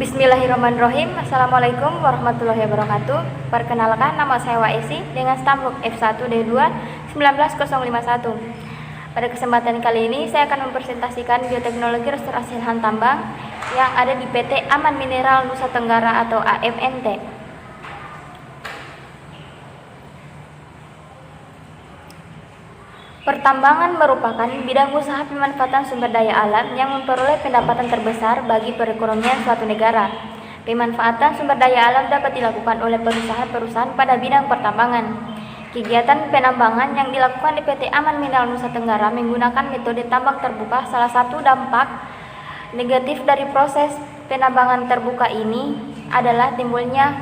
Bismillahirrahmanirrahim. Assalamualaikum warahmatullahi wabarakatuh. Perkenalkan, nama saya Waesi dengan stambuk F1D2 19051. Pada kesempatan kali ini saya akan mempresentasikan bioteknologi restorasi lahan tambang yang ada di PT Aman Mineral Nusa Tenggara atau AMNT. Pertambangan merupakan bidang usaha pemanfaatan sumber daya alam yang memperoleh pendapatan terbesar bagi perekonomian suatu negara. Pemanfaatan sumber daya alam dapat dilakukan oleh perusahaan-perusahaan pada bidang pertambangan. Kegiatan penambangan yang dilakukan di PT Aman Mineral Nusa Tenggara menggunakan metode tambang terbuka. Salah satu dampak negatif dari proses penambangan terbuka ini adalah timbulnya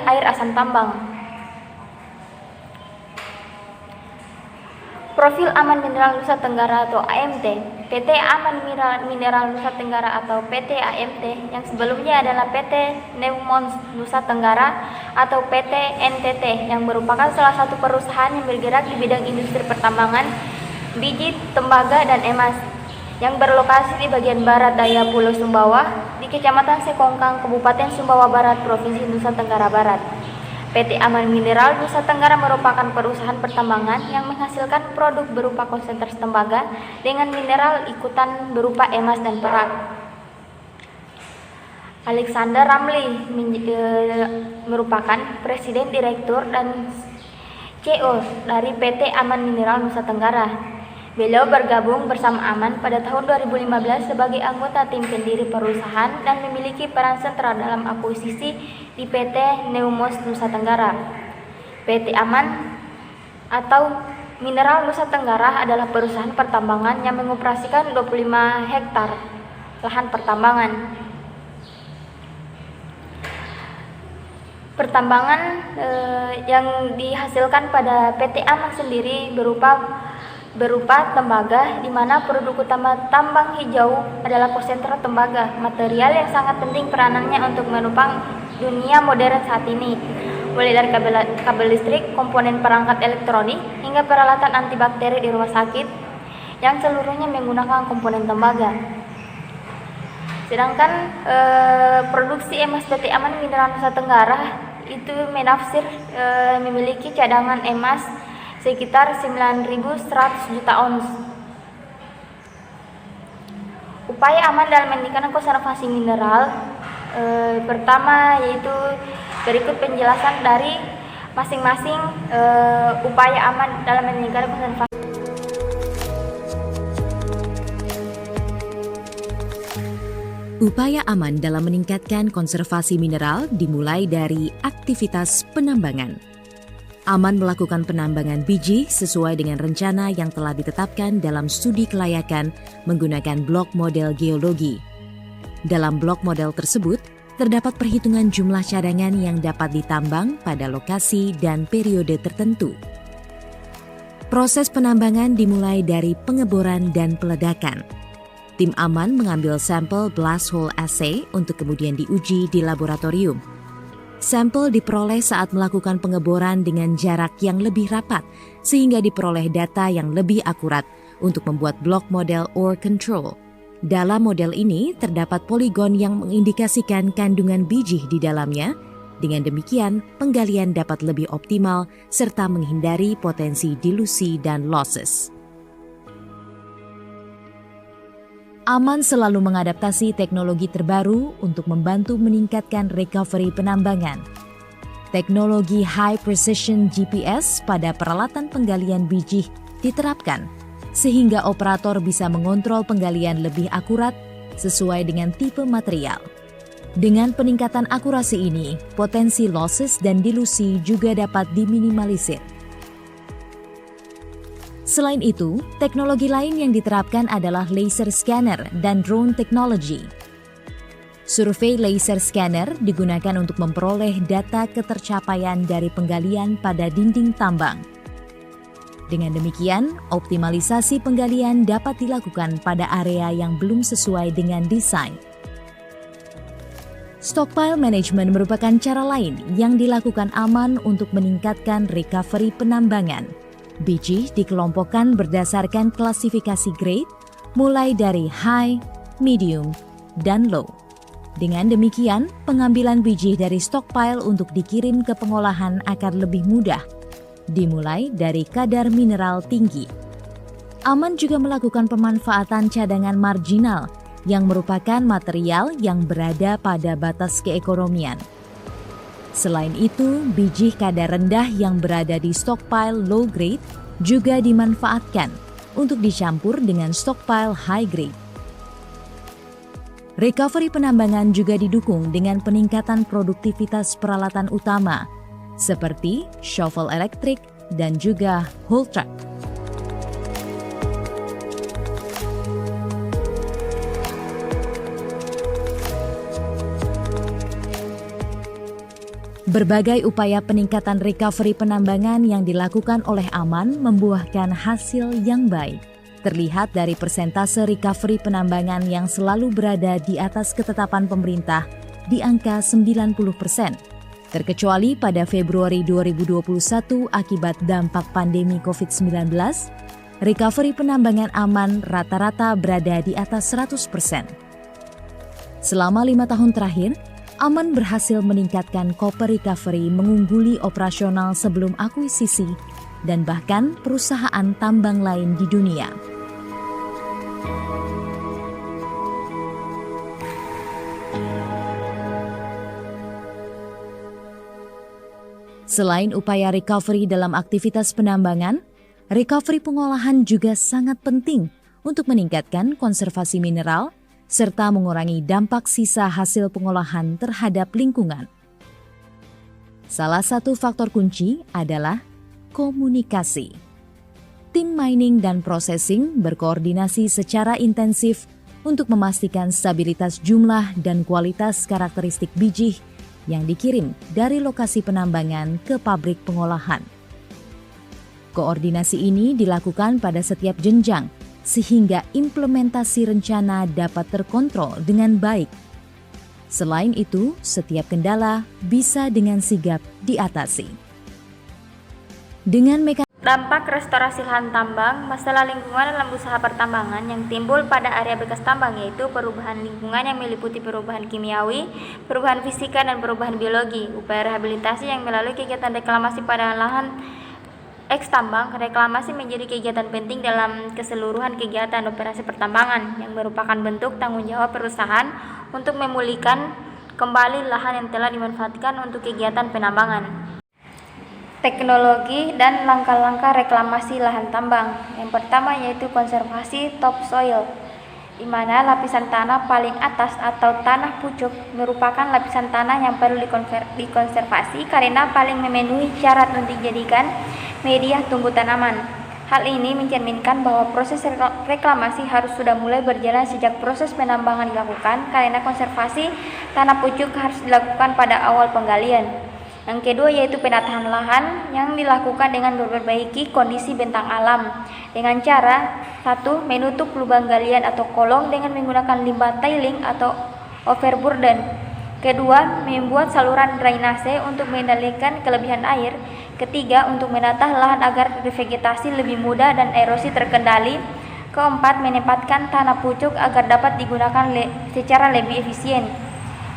air asam tambang. Profil Aman Mineral Nusa Tenggara atau AMT. PT Aman Mineral Nusa Tenggara atau PT AMT yang sebelumnya adalah PT Neumons Nusa Tenggara atau PT NTT yang merupakan salah satu perusahaan yang bergerak di bidang industri pertambangan, biji, tembaga, dan emas yang berlokasi di bagian barat daya Pulau Sumbawa di Kecamatan Sekongkang, Kabupaten Sumbawa Barat, Provinsi Nusa Tenggara Barat. PT Aman Mineral Nusa Tenggara merupakan perusahaan pertambangan yang menghasilkan produk berupa konsentrat tembaga dengan mineral ikutan berupa emas dan perak. Alexander Ramli merupakan Presiden Direktur dan CEO dari PT Aman Mineral Nusa Tenggara. Beliau bergabung bersama Aman pada tahun 2015 sebagai anggota tim pendiri perusahaan dan memiliki peran sentral dalam akuisisi di PT Neumons Nusa Tenggara. PT Aman atau Mineral Nusa Tenggara adalah perusahaan pertambangan yang mengoperasikan 25 hektar lahan pertambangan. Pertambangan yang dihasilkan pada PT Aman sendiri berupa tembaga, di mana produk utama tambang hijau adalah konsentrat tembaga, material yang sangat penting peranannya untuk menopang dunia modern saat ini, mulai dari kabel listrik, komponen perangkat elektronik, hingga peralatan antibakteri di rumah sakit yang seluruhnya menggunakan komponen tembaga. Sedangkan produksi emas PT Aman Mineral Nusa Tenggara itu menafsir memiliki cadangan emas sekitar 9.100 juta ons. Upaya Aman dalam meningkatkan konservasi mineral pertama yaitu berikut penjelasan dari masing-masing upaya Aman dalam meningkatkan konservasi. Upaya Aman dalam meningkatkan konservasi mineral dimulai dari aktivitas penambangan. Aman melakukan penambangan biji sesuai dengan rencana yang telah ditetapkan dalam studi kelayakan menggunakan blok model geologi. Dalam blok model tersebut, terdapat perhitungan jumlah cadangan yang dapat ditambang pada lokasi dan periode tertentu. Proses penambangan dimulai dari pengeboran dan peledakan. Tim Aman mengambil sampel blast hole assay untuk kemudian diuji di laboratorium. Sampel diperoleh saat melakukan pengeboran dengan jarak yang lebih rapat sehingga diperoleh data yang lebih akurat untuk membuat blok model ore control. Dalam model ini terdapat poligon yang mengindikasikan kandungan biji di dalamnya. Dengan demikian, penggalian dapat lebih optimal serta menghindari potensi dilusi dan losses. Aman selalu mengadaptasi teknologi terbaru untuk membantu meningkatkan recovery penambangan. Teknologi High Precision GPS pada peralatan penggalian biji diterapkan, sehingga operator bisa mengontrol penggalian lebih akurat sesuai dengan tipe material. Dengan peningkatan akurasi ini, potensi losses dan dilusi juga dapat diminimalisir. Selain itu, teknologi lain yang diterapkan adalah laser scanner dan drone technology. Survei laser scanner digunakan untuk memperoleh data ketercapaian dari penggalian pada dinding tambang. Dengan demikian, optimalisasi penggalian dapat dilakukan pada area yang belum sesuai dengan desain. Stockpile management merupakan cara lain yang dilakukan Aman untuk meningkatkan recovery penambangan. Biji dikelompokkan berdasarkan klasifikasi grade, mulai dari high, medium, dan low. Dengan demikian, pengambilan biji dari stockpile untuk dikirim ke pengolahan akan lebih mudah, dimulai dari kadar mineral tinggi. Aman juga melakukan pemanfaatan cadangan marginal yang merupakan material yang berada pada batas keekonomian. Selain itu, biji kadar rendah yang berada di stockpile low grade juga dimanfaatkan untuk dicampur dengan stockpile high grade. Recovery penambangan juga didukung dengan peningkatan produktivitas peralatan utama seperti shovel elektrik dan juga haul truck. Berbagai upaya peningkatan recovery penambangan yang dilakukan oleh Aman membuahkan hasil yang baik. Terlihat dari persentase recovery penambangan yang selalu berada di atas ketetapan pemerintah di angka 90%. Terkecuali pada Februari 2021 akibat dampak pandemi COVID-19, recovery penambangan Aman rata-rata berada di atas 100%. Selama 5 tahun terakhir, Aman berhasil meningkatkan copper recovery mengungguli operasional sebelum akuisisi dan bahkan perusahaan tambang lain di dunia. Selain upaya recovery dalam aktivitas penambangan, recovery pengolahan juga sangat penting untuk meningkatkan konservasi mineral serta mengurangi dampak sisa hasil pengolahan terhadap lingkungan. Salah satu faktor kunci adalah komunikasi. Tim mining dan processing berkoordinasi secara intensif untuk memastikan stabilitas jumlah dan kualitas karakteristik biji yang dikirim dari lokasi penambangan ke pabrik pengolahan. Koordinasi ini dilakukan pada setiap jenjang, sehingga implementasi rencana dapat terkontrol dengan baik. Selain itu, setiap kendala bisa dengan sigap diatasi. Dengan Dampak restorasi lahan tambang, masalah lingkungan dalam usaha pertambangan yang timbul pada area bekas tambang yaitu perubahan lingkungan yang meliputi perubahan kimiawi, perubahan fisika, dan perubahan biologi. Upaya rehabilitasi yang melalui kegiatan reklamasi pada lahan eks-tambang, reklamasi menjadi kegiatan penting dalam keseluruhan kegiatan operasi pertambangan yang merupakan bentuk tanggung jawab perusahaan untuk memulihkan kembali lahan yang telah dimanfaatkan untuk kegiatan penambangan. Teknologi dan langkah-langkah reklamasi lahan tambang. Yang pertama yaitu konservasi topsoil, di mana lapisan tanah paling atas atau tanah pucuk merupakan lapisan tanah yang perlu dikonservasi karena paling memenuhi syarat untuk dijadikan media tumbuh tanaman. Hal ini mencerminkan bahwa proses reklamasi harus sudah mulai berjalan sejak proses penambangan dilakukan karena konservasi tanah pucuk harus dilakukan pada awal penggalian. Yang kedua yaitu penataan lahan yang dilakukan dengan memperbaiki kondisi bentang alam dengan cara 1. Menutup lubang galian atau kolong dengan menggunakan limbah tiling atau overburden. Kedua, membuat saluran drainase untuk mengendalikan kelebihan air. Ketiga, untuk menata lahan agar revegetasi lebih mudah dan erosi terkendali. Keempat, menempatkan tanah pucuk agar dapat digunakan secara lebih efisien.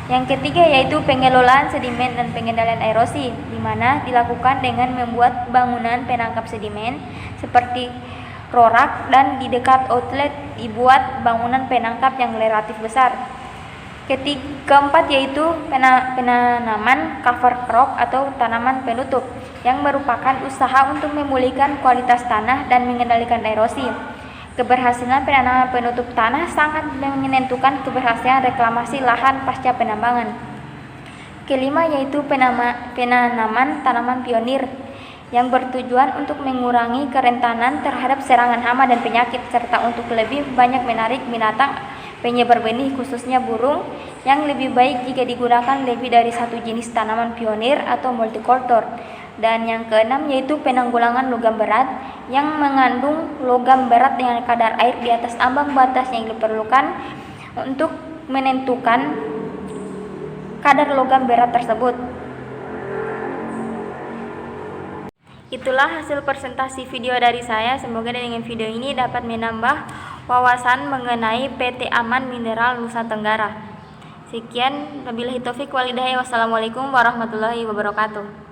Yang ketiga yaitu pengelolaan sedimen dan pengendalian erosi, di mana dilakukan dengan membuat bangunan penangkap sedimen seperti rorak dan di dekat outlet dibuat bangunan penangkap yang relatif besar. Keempat yaitu penanaman cover crop atau tanaman penutup yang merupakan usaha untuk memulihkan kualitas tanah dan mengendalikan erosi. Keberhasilan penanaman penutup tanah sangat menentukan keberhasilan reklamasi lahan pasca penambangan. Kelima yaitu penanaman tanaman pionir yang bertujuan untuk mengurangi kerentanan terhadap serangan hama dan penyakit serta untuk lebih banyak menarik binatang penyebar benih khususnya burung yang lebih baik jika digunakan lebih dari satu jenis tanaman pionir atau multikultur. Dan yang keenam yaitu penanggulangan logam berat yang mengandung logam berat dengan kadar air di atas ambang batas yang diperlukan untuk menentukan kadar logam berat tersebut. Itulah hasil presentasi video dari saya. Semoga dengan video ini dapat menambah wawasan mengenai PT Aman Mineral Nusa Tenggara. Sekian, wabillahi taufik walhidayah. Wassalamualaikum warahmatullahi wabarakatuh.